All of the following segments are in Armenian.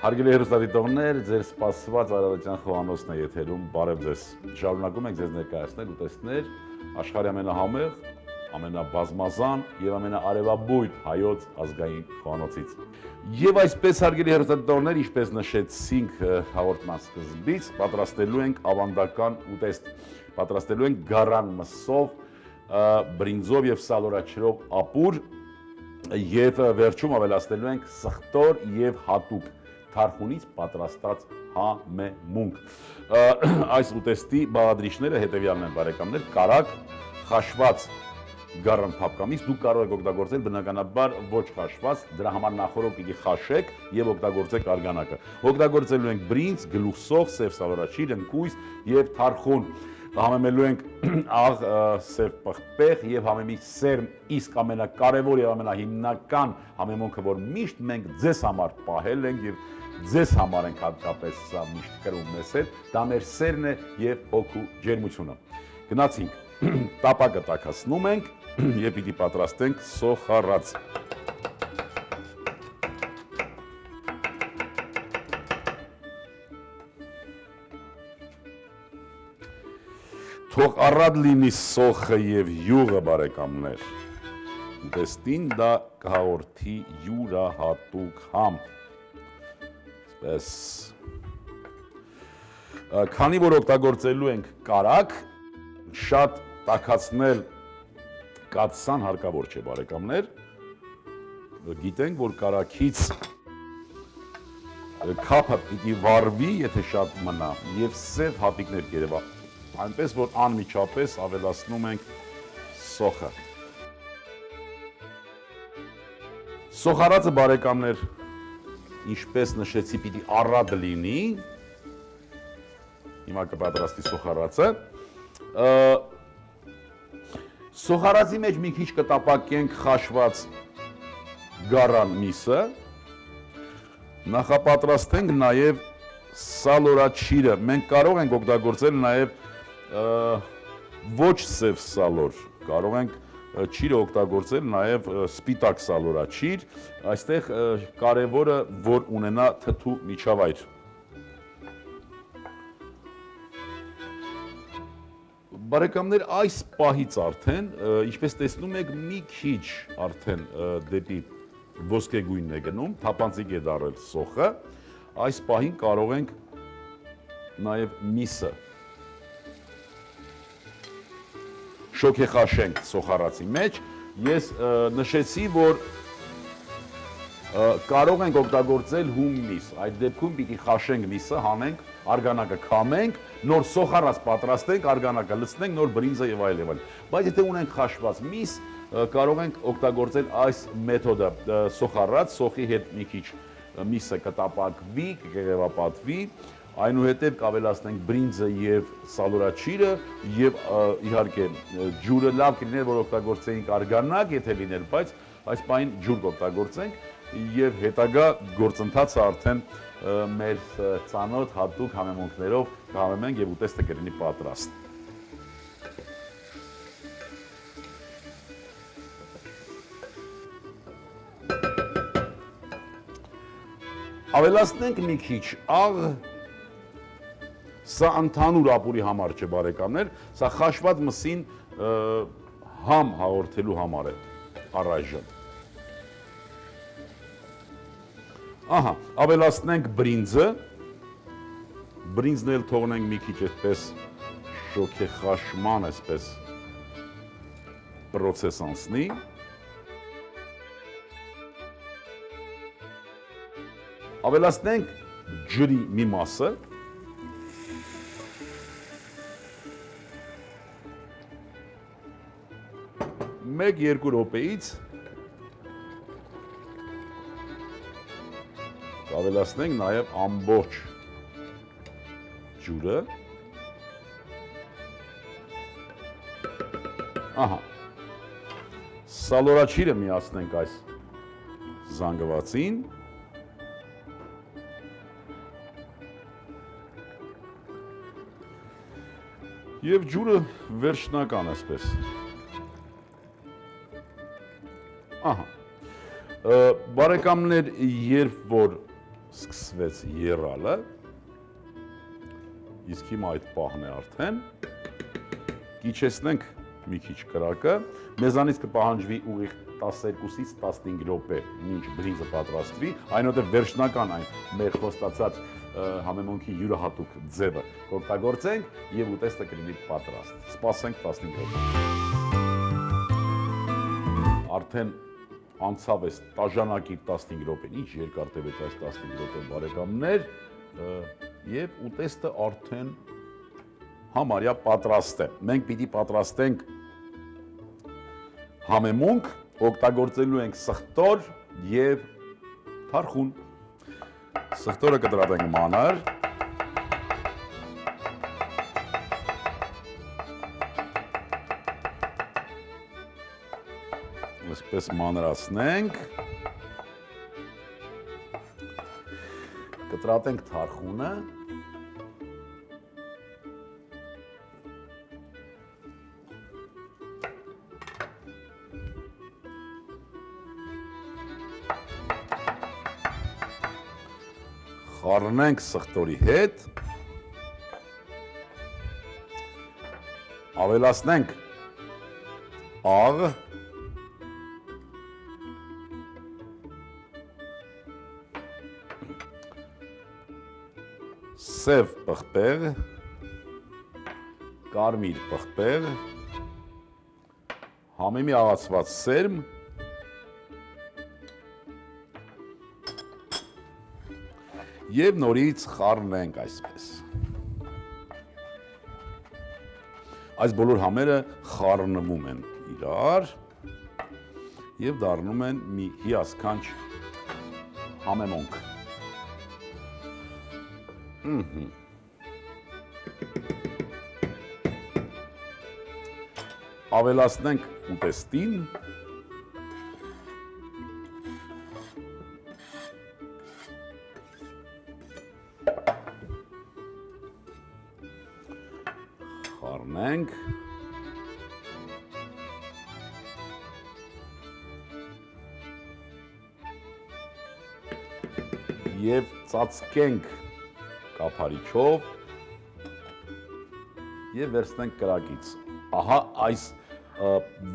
Հարգելի հեռուստադիտողներ, ձեր սպասված Արարատյան խոհանոցն է եթերում, բարև ձեզ։ Շարունակում ենք ձեզ ներկայացնել ուտեստներ աշխարհի ամենահամեղ, ամենաբազմազան եւ ամենաարևաբույր հայոց ազգային խոհանոցից։ Եվ այսպես հարգելի հեռուստադիտողներ, ինչպես նշեցինք հաղորդման սկզբից, պատրաստելու ենք ավանդական ուտեստ։ Պատրաստելու ենք գարան մսով, բրինձով եւ սալորաչրով ապուր եւ վերջում ավելացնելու ենք սխտոր եւ հատուկ թարխունից պատրաստած համեմունք։ Այս ուտեստի բաղադրիչները հետևյալն են, բարեկամներ, կարագ, խաշված գարան փափկամից, դուք կարող եք օգտագործել բնականաբար ոչ խաշված, դրա համար նախորդ պիտի խաշեք եւ օգտագործեք արգանակը։ Օգտագործելու ենք բրինձ, գլուխսող, սև սալորաչիր, ընկույզ եւ թարխուն։ Համեմելու ենք աղ, սև պղպեղ եւ համեմի սերմ, իսկ ամենակարևոր եւ ամենահիմնական համեմունքը, որ միշտ մենք ձեզ համար պահել ենք եւ ձեզ համար ենք հատկապես սա միշտ կրում մեզ հետ, դա մեր սերն է եւ հոգու ջերմությունը։ Գնացինք, տապակը տաքացնում ենք եւ պիտի պատրաստենք սոխառաց։ Թող առատ լինի սոխը եւ յուղը, բարեկամներ։ Ուտեստին դա կհաղորդի յուրահատուկ համ։ Այսպես։ Քանի որ օգտագործելու ենք կարագ, շատ տաքացնել կաթսան հարկավոր չէ, բարեկամներ։ Գիտենք, որ կարագից քափը պիտի վառվի, եթե շատ մնա, եւ սև հատիկներ կերևա։ Այնպես, որ անմիջապես ավելացնում ենք սոխը։ Սոխառածը, բարեկամներ, ինչպես նշեցի, պիտի առատ լինի։ Հիմա կպատրաստի սոխառածը։ Սոխառածի մեջ մի քիչ կտապակենք խաշված գարան միսը։ Նախապատրաստենք նաև սալորաչիրը։ Մենք կարող ենք օգտագործել նաև ոչ սև սալոր, կարող ենք չիրը օգտագործել նաև սպիտակ սալորաչիր, այստեղ կարևորը, որ ունենա թթու միջավայր։ Բարեկամներ, այս պահից արդեն, ինչպես տեսնում եք, մի քիչ արդեն դեպի ոսկեգույնն է գնում, թափանցիկ է դառել սոխը, այս պահին կարող ենք նաև միսը շոքեխաշենք սոխառածի մեջ, ես նշեցի, որ կարող ենք օգտագործել հում միս, այդ դեպքում պիտի խաշենք միսը, հանենք, արգանակը քամենք, նոր սոխառած պատրաստենք, արգանակը լցնենք, նոր բրինձը եւ այլ եւ այլ։ Բայց եթե ունենք խաշված միս, կարող ենք օգտագործել այս մեթոդը, սոխառած, սոխի հետ մի քիչ միսը կտապակվի, կերևապատվի, այնուհետև կավելացնենք բրինձը եւ սալորաչիրը եւ իհարկե ջուրը լավ կլիներ, որ օգտագործեինք արգանակ, եթե լիներ, բայց այս պահին ջուր կօգտագործենք եւ հետագա գործընթացը արդեն մեր ծանոթ հատուկ համեմունքներով կհամեմենք եւ ուտեստը կլինի պատրաստ։ Ավելացնենք մի քիչ աղ, սա ընդհանուր ապուրի համար չէ, բարեկամներ, սա խաշված մսին համ հաղորդելու համար է առայժմ։ Ահա, ավելացնենք բրինձը, բրինձն էլ թողնենք մի քիչ այդպես շոքեխաշման, այսպես պրոցես անցնի։ Ավելացնենք ջրի մի մասը, մեկ-երկու րոպեից կավելացնենք նաև ամբողջ ջուրը։ Ահա, սալորաչիրը միացնենք այս զանգվածին։ Եվ ջուրը վերջնական այսպես։ Ահա, բարեկամներ, երբ որ սկսվեց եռալը, իսկ հիմա այդ պահն է արդեն, կիչեցնենք մի քիչ կրակը, մեզանից կպահանջվի ուղիղ 12-ից 15 րոպե, մինչ բրինձը պատրաստվի, այնուհետև վերջնական այն մեր խոստացած համեմունքի յուրահատուկ ձևը կօգտագործենք եւ ուտեստը կլինի պատրաստ։ Սպասենք 15 րոպե։ Արդեն անցավ այս տաժանակի 15 րոպեն, ինչ երկար տևեց այս 15 րոպեն բարեկամներ, եւ ուտեստը արդեն համարյա պատրաստ է։ Մենք պիտի պատրաստենք համեմունք, օգտագործելու ենք սխտոր եւ թարխուն։ Սխտորը կտրատենք մանր։ Այսպես մանրացնենք։ Կտրատենք թարխունը։ Խառնենք սխտորի հետ, ավելացնենք աղ, սև պղպեղ, կարմիր պղպեղ, համեմի աղացված սերմ, եւ նորից խառնենք այսպես։ Այս բոլոր համերը խառնվում են իրար եւ դառնում են մի հիասքանչ համեմունք։ Ավելացնենք ուտեստին, խառնենք, եւ ծածկենք կափարիչով եւ վերցնենք կրակից։ Ահա այս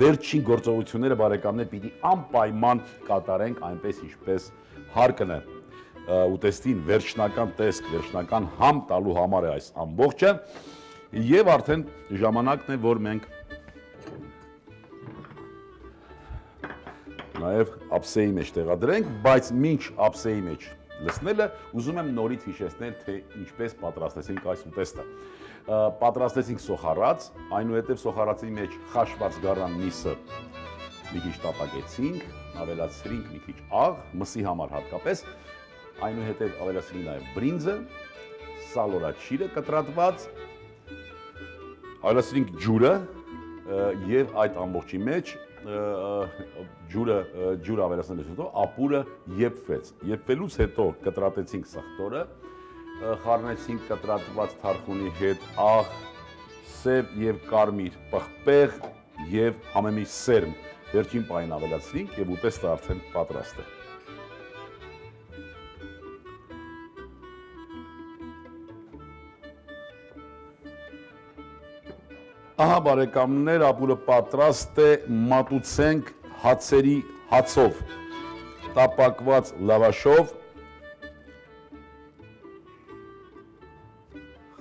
վերջին գործողությունները բարեկամներ պիտի անպայման կատարենք այնպես ինչպես հարկն է։ Ուտեստին վերջնական տեսք, վերջնական համ տալու համար է այս ամբողջը եւ արդեն ժամանակն է, որ մենք նաեւ ափսեի մեջ տեղադրենք, բայց մինչ ափսեի մեջ լցնելը ուզում եմ նորից հիշեցնել, թե ինչպես պատրաստեցինք այս ուտեստը։ Պատրաստեցինք սոխառած, այնուհետև սոխառածի մեջ խաշված գարան միսը մի քիչ տապակեցինք, ավելացրինք մի քիչ աղ, մսի համար հատկապես, այնուհետև ավելացրինք նաև բրինձը, սալորաչիրը կտրատված, ավելացրինք ջուրը եւ այդ ամբողջի մեջ ջուրը ավելացնելուց հետո ապուրը եփվեց։ Եփվելուց հետո կտրատեցինք սխտորը, խառնեցինք կտրատված թարխունի հետ աղ, սև եւ կարմիր պղպեղ եւ համեմի սերմ։ Վերջին պահին ավելացրինք եւ ուտեստը արդեն պատրաստ է։ Ահա բարեկամներ, ապուրը պատրաստ է, մատուցենք հացերի հացով, տապակված լավաշով։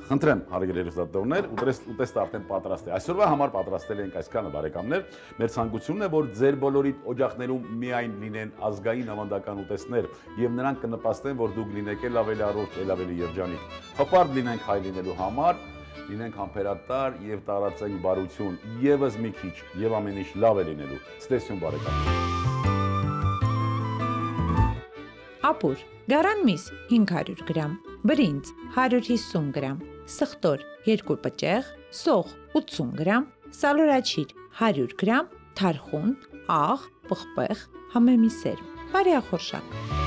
Խնդրեմ, հարգելի հեռուստադիտողներ, ուտեստը արդեն պատրաստ է։ Այսօրվա համար պատրաստել ենք այսքանը բարեկամներ։ Մեր ցանկությունն է, որ ձեր բոլորի օջախներում միայն լինեն ազգային ավանդական ուտեստներ եւ նրանք կնպաստեն, որ դուք լինեք ավելի առողջ, ավելի երջանիկ։ Հպարտ լինենք հայ լինելու համար, լինենք համբերատար եւ տարածենք բարություն, եւս մի քիչ եւ ամեն ինչ լավ է լինելու։ Ցտեսություն բարեկամներ։ Ապուր, գարան միս 500 գրամ, բրինձ 150 գրամ, սխտոր 2 պճեղ, սող 80 գրամ, սալորաչիր 100 գրամ, թարխուն, աղ, պղպեղ, համեմի սերմ, բարեախորշակ։